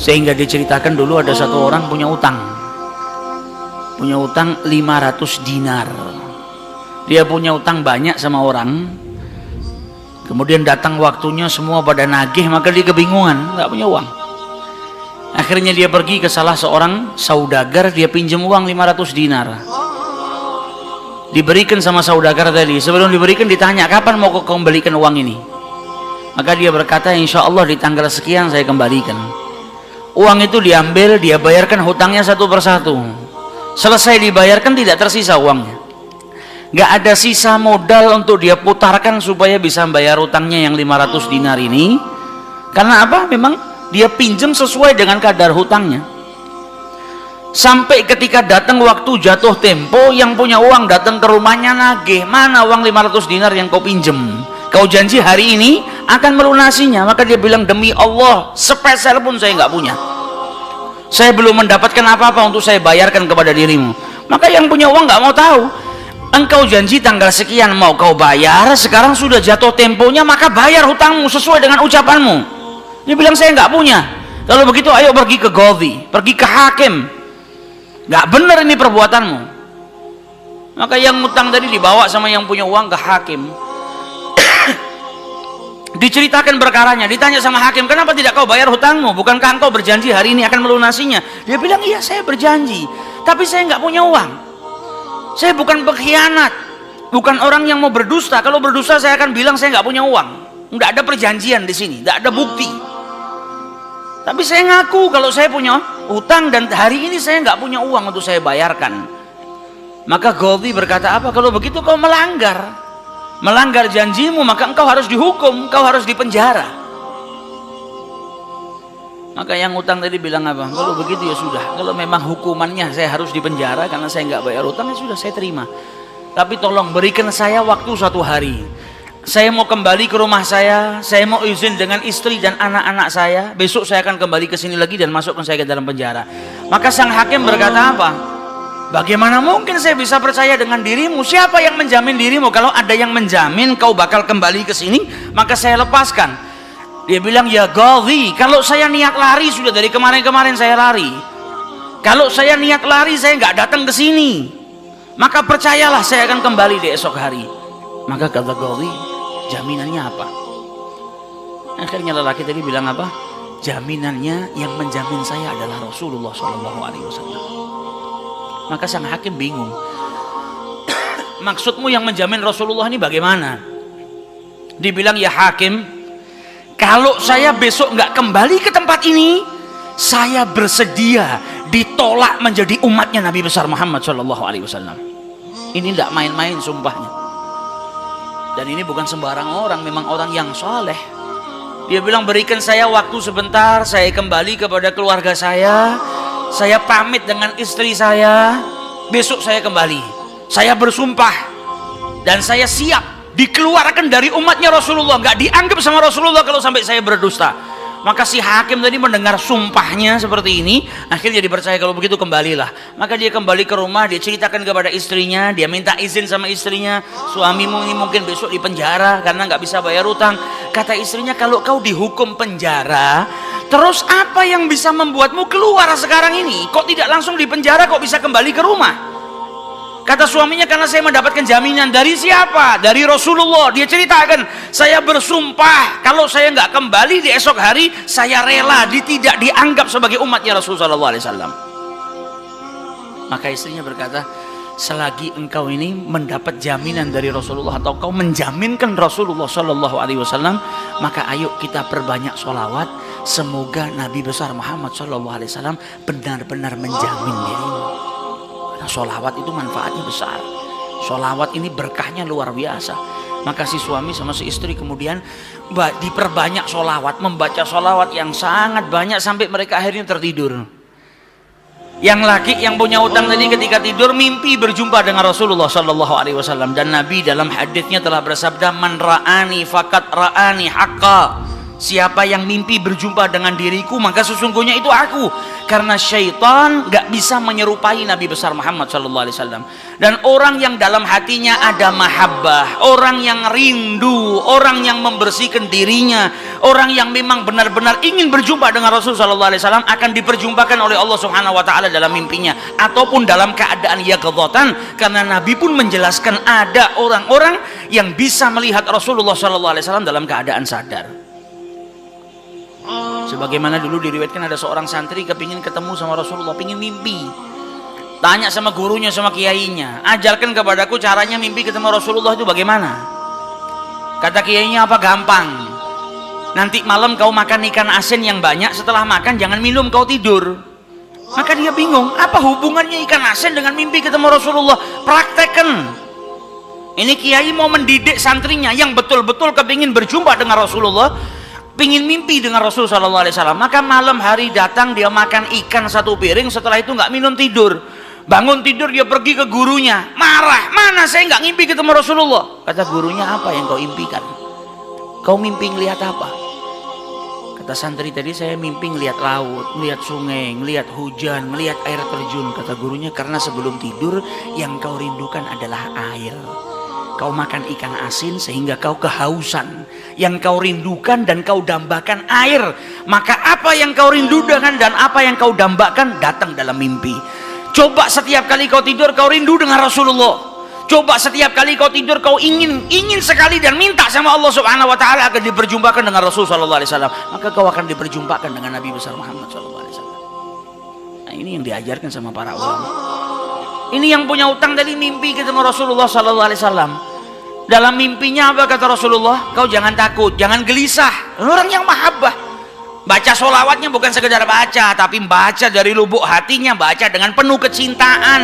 Sehingga diceritakan dulu ada satu orang punya utang 500 dinar. Dia punya utang banyak sama orang, kemudian datang waktunya semua pada nagih, maka dia kebingungan, nggak punya uang. Akhirnya dia pergi ke salah seorang saudagar, dia pinjam uang 500 dinar. Diberikan sama saudagar tadi. Sebelum diberikan ditanya, kapan mau kau kembalikan uang ini? Maka dia berkata, insya Allah di tanggal sekian saya kembalikan. Uang itu diambil, dia bayarkan hutangnya satu persatu. Selesai dibayarkan tidak tersisa uangnya. Nggak ada sisa modal untuk dia putarkan supaya bisa bayar hutangnya yang 500 dinar ini. Karena apa? Memang dia pinjam sesuai dengan kadar hutangnya. Sampai ketika datang waktu jatuh tempo, yang punya uang datang ke rumahnya nagih, mana uang 500 dinar yang kau pinjam? Kau janji hari ini akan melunasinya. Maka dia bilang, demi Allah sepeser pun saya nggak punya, saya belum mendapatkan apa-apa untuk saya bayarkan kepada dirimu. Maka yang punya uang nggak mau tahu. Engkau janji tanggal sekian mau kau bayar, sekarang sudah jatuh temponya, maka bayar hutangmu sesuai dengan ucapanmu. Dia bilang, saya nggak punya. Kalau begitu ayo pergi ke Qadhi, pergi ke hakim, nggak benar ini perbuatanmu. Maka yang utang tadi dibawa sama yang punya uang ke hakim. Diceritakan perkaranya, ditanya sama hakim, kenapa tidak kau bayar hutangmu? Bukankah engkau berjanji hari ini akan melunasinya? Dia bilang, iya saya berjanji, tapi saya nggak punya uang. Saya bukan pengkhianat, bukan orang yang mau berdusta. Kalau berdusta saya akan bilang saya nggak punya uang. Nggak ada perjanjian di sini, nggak ada bukti. Tapi saya ngaku kalau saya punya utang dan hari ini saya nggak punya uang untuk saya bayarkan. Maka Qadhi berkata, apa? Kalau begitu kau melanggar janjimu, maka engkau harus dihukum, engkau harus dipenjara. Maka yang utang tadi bilang apa? Kalau begitu ya sudah, kalau memang hukumannya saya harus dipenjara karena saya nggak bayar utang, ya sudah saya terima. Tapi tolong berikan saya waktu 1 hari. Saya mau kembali ke rumah saya mau izin dengan istri dan anak-anak saya. Besok saya akan kembali ke sini lagi dan masukkan saya ke dalam penjara. Maka sang hakim berkata apa? Bagaimana mungkin saya bisa percaya dengan dirimu? Siapa yang menjamin dirimu? Kalau ada yang menjamin kau bakal kembali ke sini, maka saya lepaskan. Dia bilang, ya Qadhi, kalau saya niat lari, sudah dari kemarin-kemarin saya lari. Kalau saya niat lari, saya nggak datang ke sini. Maka percayalah saya akan kembali di esok hari. Maka kata Qadhi, jaminannya apa? Akhirnya lelaki tadi bilang apa? Jaminannya yang menjamin saya adalah Rasulullah SAW. Maka sang hakim bingung. Maksudmu yang menjamin Rasulullah ini bagaimana? Dibilang, ya hakim, kalau saya besok nggak kembali ke tempat ini, saya bersedia ditolak menjadi umatnya Nabi besar Muhammad SAW. Ini tidak main-main sumpahnya. Dan ini bukan sembarang orang, memang orang yang soleh. Dia bilang, berikan saya waktu sebentar, saya kembali kepada keluarga saya pamit dengan istri saya, besok saya kembali. Saya bersumpah dan saya siap dikeluarkan dari umatnya Rasulullah, nggak dianggap sama Rasulullah kalau sampai saya berdusta. Maka si hakim tadi mendengar sumpahnya seperti ini, akhirnya dipercaya. Kalau begitu kembalilah. Maka dia kembali ke rumah, dia ceritakan kepada istrinya, dia minta izin sama istrinya, suamimu ini mungkin besok di penjara karena nggak bisa bayar utang. Kata istrinya, kalau kau dihukum penjara, terus apa yang bisa membuatmu keluar sekarang ini? Kok tidak langsung di penjara, kok bisa kembali ke rumah? Kata suaminya, karena saya mendapatkan jaminan. Dari siapa? Dari Rasulullah. Dia ceritakan, saya bersumpah kalau saya nggak kembali di esok hari, saya rela tidak dianggap sebagai umatnya Rasulullah SAW. Maka istrinya berkata, selagi engkau ini mendapat jaminan dari Rasulullah atau kau menjaminkan Rasulullah SAW, maka ayo kita perbanyak sholawat. Semoga Nabi besar Muhammad SAW benar-benar menjamin dirimu. Nah, sholawat itu manfaatnya besar. Sholawat ini berkahnya luar biasa. Maka si suami sama si istri kemudian diperbanyak sholawat, membaca sholawat yang sangat banyak sampai mereka akhirnya tertidur. Yang laki yang punya utang tadi ketika tidur mimpi berjumpa dengan Rasulullah SAW. Dan Nabi dalam hadisnya telah bersabda, man ra'ani fakat ra'ani haqqa. Siapa yang mimpi berjumpa dengan diriku, maka sesungguhnya itu aku. Karena syaitan gak bisa menyerupai Nabi besar Muhammad SAW. Dan orang yang dalam hatinya ada mahabbah, orang yang rindu, orang yang membersihkan dirinya, orang yang memang benar-benar ingin berjumpa dengan Rasul SAW, akan diperjumpakan oleh Allah Subhanahu Wa Taala dalam mimpinya ataupun dalam keadaan yaqdzatan. Karena Nabi pun menjelaskan ada orang-orang yang bisa melihat Rasulullah SAW dalam keadaan sadar. Sebagaimana dulu diriwayatkan ada seorang santri kepingin ketemu sama Rasulullah, pingin mimpi. Tanya sama gurunya, sama kiainya, ajarkan kepadaku caranya mimpi ketemu Rasulullah itu bagaimana. Kata kiainya, apa? Gampang. Nanti malam kau makan ikan asin yang banyak, setelah makan jangan minum, kau tidur. Maka dia bingung, apa hubungannya ikan asin dengan mimpi ketemu Rasulullah? Praktekkan. Ini kiai mau mendidik santrinya yang betul-betul kepingin berjumpa dengan Rasulullah, pingin mimpi dengan Rasul SAW. Maka malam hari datang, dia makan ikan satu piring, setelah itu nggak minum, tidur. Bangun tidur, dia pergi ke gurunya, marah, mana saya nggak ngimpi ketemu Rasulullah. Kata gurunya, apa yang kau impikan? Kau mimpi ngelihat apa? Kata santri tadi, saya mimpi ngelihat laut, ngelihat sungai, ngelihat hujan, ngelihat air terjun. Kata gurunya, karena sebelum tidur yang kau rindukan adalah air. Kau makan ikan asin sehingga kau kehausan. Yang kau rindukan dan kau dambakan air. Maka apa yang kau rindukan dan apa yang kau dambakan datang dalam mimpi. Coba setiap kali kau tidur kau rindu dengan Rasulullah. Coba setiap kali kau tidur kau ingin sekali dan minta sama Allah Subhanahu Wa Taala agar diperjumpakan dengan Rasul Sallallahu Alaihi Wasallam. Maka kau akan diperjumpakan dengan Nabi besar Muhammad Sallallahu Alaihi Wasallam. Nah, ini yang diajarkan sama para ulama. Ini yang punya utang dari mimpi ketemu Rasulullah Sallallahu Alaihi Wasallam. Dalam mimpinya apa kata Rasulullah? Kau jangan takut, jangan gelisah. Orang yang mahabbah, baca sholawatnya bukan sekedar baca, tapi baca dari lubuk hatinya, baca dengan penuh kecintaan.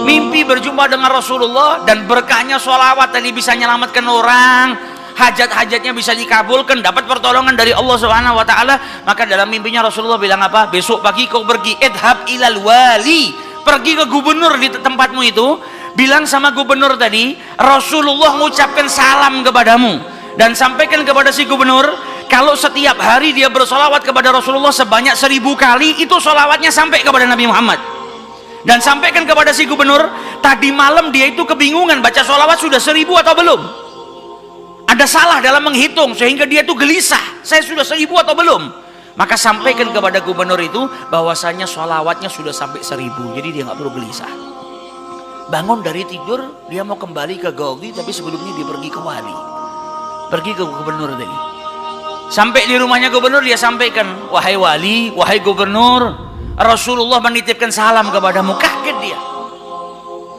Mimpi berjumpa dengan Rasulullah dan berkahnya sholawat tadi bisa menyelamatkan orang, hajat-hajatnya bisa dikabulkan, dapat pertolongan dari Allah Subhanahu Wa Taala. Maka dalam mimpinya Rasulullah bilang apa? Besok pagi kau pergi, idhab ilal wali, pergi ke gubernur di tempatmu itu. Bilang sama gubernur tadi, Rasulullah mengucapkan salam kepadamu, dan sampaikan kepada si gubernur, kalau setiap hari dia bersolawat kepada Rasulullah sebanyak 1000 kali, itu solawatnya sampai kepada Nabi Muhammad. Dan sampaikan kepada si gubernur, tadi malam dia itu kebingungan baca solawat sudah 1000 atau belum. Ada salah dalam menghitung sehingga dia itu gelisah, saya sudah 1000 atau belum. Maka sampaikan kepada gubernur itu bahwasanya solawatnya sudah sampai 1000, jadi dia nggak perlu gelisah. Bangun dari tidur, dia mau kembali ke Gaudi, tapi sebelumnya dia pergi ke wali, pergi ke gubernur tadi. Sampai di rumahnya gubernur, dia sampaikan, wahai wali, wahai gubernur, Rasulullah menitipkan salam kepadamu. Kaget dia.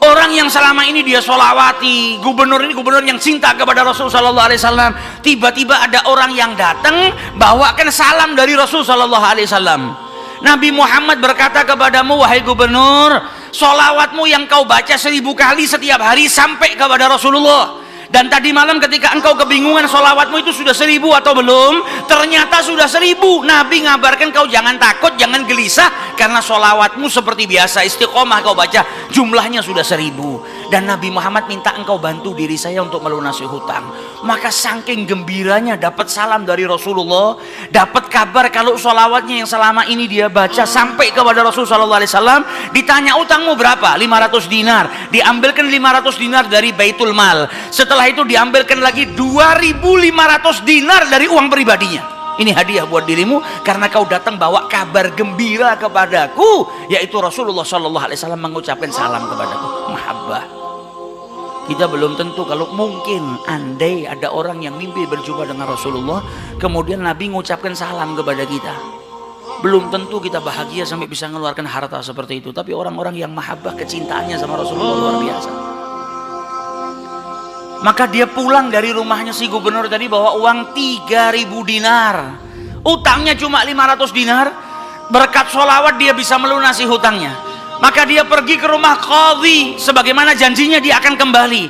Orang yang selama ini dia solawati, gubernur ini gubernur yang cinta kepada Rasul Sallallahu Alaihi Wasallam, tiba-tiba ada orang yang datang bawakan salam dari Rasul Sallallahu Alaihi Wasallam. Nabi Muhammad berkata kepadamu, wahai gubernur, solawatmu yang kau baca 1000 kali setiap hari sampai kepada Rasulullah. Dan tadi malam ketika engkau kebingungan solawatmu itu sudah 1000 atau belum, ternyata sudah 1000. Nabi ngabarkan kau jangan takut, jangan gelisah, karena solawatmu seperti biasa, istiqomah kau baca, jumlahnya sudah 1000. Dan Nabi Muhammad minta engkau bantu diri saya untuk melunasi hutang. Maka saking gembiranya dapat salam dari Rasulullah, dapat kabar kalau solawatnya yang selama ini dia baca sampai kepada Rasul Sallallahu Alaihi Wasallam. Ditanya utangmu berapa? 500 dinar. Diambilkan 500 dinar dari Baitul Mal. Setelah itu diambilkan lagi 2500 dinar dari uang pribadinya. Ini hadiah buat dirimu karena kau datang bawa kabar gembira kepadaku, yaitu Rasulullah Sallallahu Alaihi Wasallam mengucapkan salam kepadaku. Mahabbah. Kita belum tentu, kalau mungkin andai ada orang yang mimpi berjumpa dengan Rasulullah, kemudian Nabi mengucapkan salam kepada kita, belum tentu kita bahagia sampai bisa mengeluarkan harta seperti itu. Tapi orang-orang yang mahabbah, kecintaannya sama Rasulullah luar biasa. Maka dia pulang dari rumahnya si gubernur tadi bawa uang 3000 dinar. Utangnya cuma 500 dinar. Berkat sholawat dia bisa melunasi hutangnya. Maka dia pergi ke rumah qadhi, sebagaimana janjinya dia akan kembali.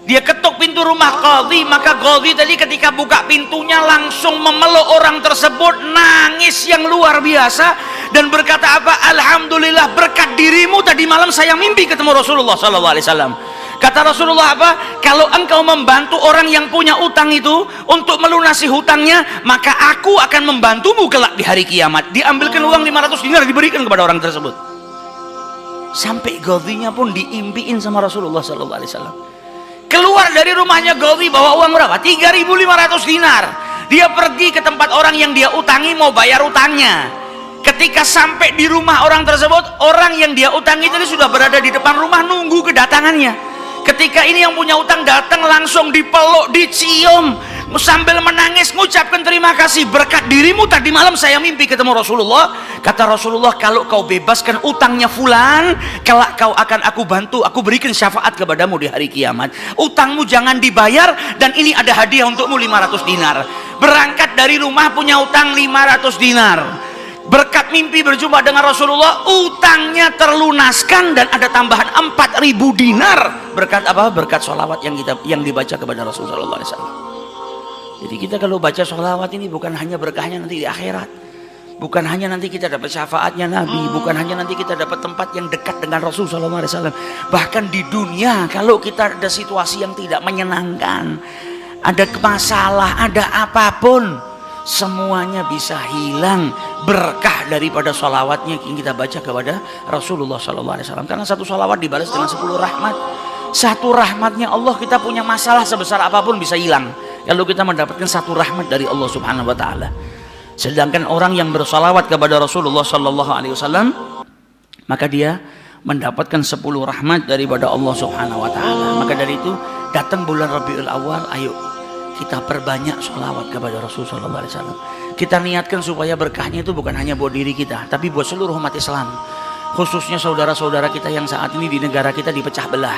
Dia ketuk pintu rumah qadhi, maka qadhi tadi ketika buka pintunya langsung memeluk orang tersebut, nangis yang luar biasa dan berkata apa? Alhamdulillah, berkat dirimu tadi malam saya mimpi ketemu Rasulullah Sallallahu Alaihi Wasallam. Kata Rasulullah apa? Kalau engkau membantu orang yang punya utang itu untuk melunasi hutangnya, maka aku akan membantumu kelak di hari kiamat. Diambilkan uang 500 dinar diberikan kepada orang tersebut. Sampai Ghadhinya pun diimpiin sama Rasulullah sallallahu alaihi wasallam. Keluar dari rumahnya Ghadhi bawa uang berapa? 3.500 dinar. Dia pergi ke tempat orang yang dia utangi mau bayar utangnya. Ketika sampai di rumah orang tersebut, orang yang dia utangi tadi sudah berada di depan rumah nunggu kedatangannya. Ketika ini yang punya utang datang, langsung dipeluk, dicium, sambil menangis mengucapkan terima kasih, berkat dirimu tadi malam saya mimpi ketemu Rasulullah. Kata Rasulullah, kalau kau bebaskan utangnya fulan, kelak kau akan aku bantu, aku berikan syafaat kepadamu di hari kiamat. Utangmu jangan dibayar, dan ini ada hadiah untukmu 500 dinar. Berangkat dari rumah punya utang 500 dinar. Berkat mimpi berjumpa dengan Rasulullah, utangnya terlunaskan dan ada tambahan 4.000 dinar. Berkat apa? Berkat sholawat yang dibaca kepada Rasulullah SAW. Jadi kita kalau baca sholawat ini bukan hanya berkahnya nanti di akhirat, bukan hanya nanti kita dapat syafaatnya Nabi, bukan hanya nanti kita dapat tempat yang dekat dengan Rasulullah SAW. Bahkan di dunia kalau kita ada situasi yang tidak menyenangkan, ada masalah, ada apapun, semuanya bisa hilang berkah daripada sholawatnya yang kita baca kepada Rasulullah SAW. Karena satu sholawat dibalas dengan 10 rahmat. Satu rahmatnya Allah, kita punya masalah sebesar apapun bisa hilang kalau kita mendapatkan satu rahmat dari Allah Subhanahu wa Ta'ala. Sedangkan orang yang bersalawat kepada Rasulullah SAW, maka dia mendapatkan 10 rahmat daripada Allah Subhanahu wa Ta'ala. Maka dari itu, datang bulan Rabiul Awal, ayo kita perbanyak sholawat kepada Rasulullah SAW. Kita niatkan supaya berkahnya itu bukan hanya buat diri kita, tapi buat seluruh umat Islam, khususnya saudara-saudara kita yang saat ini di negara kita dipecah belah.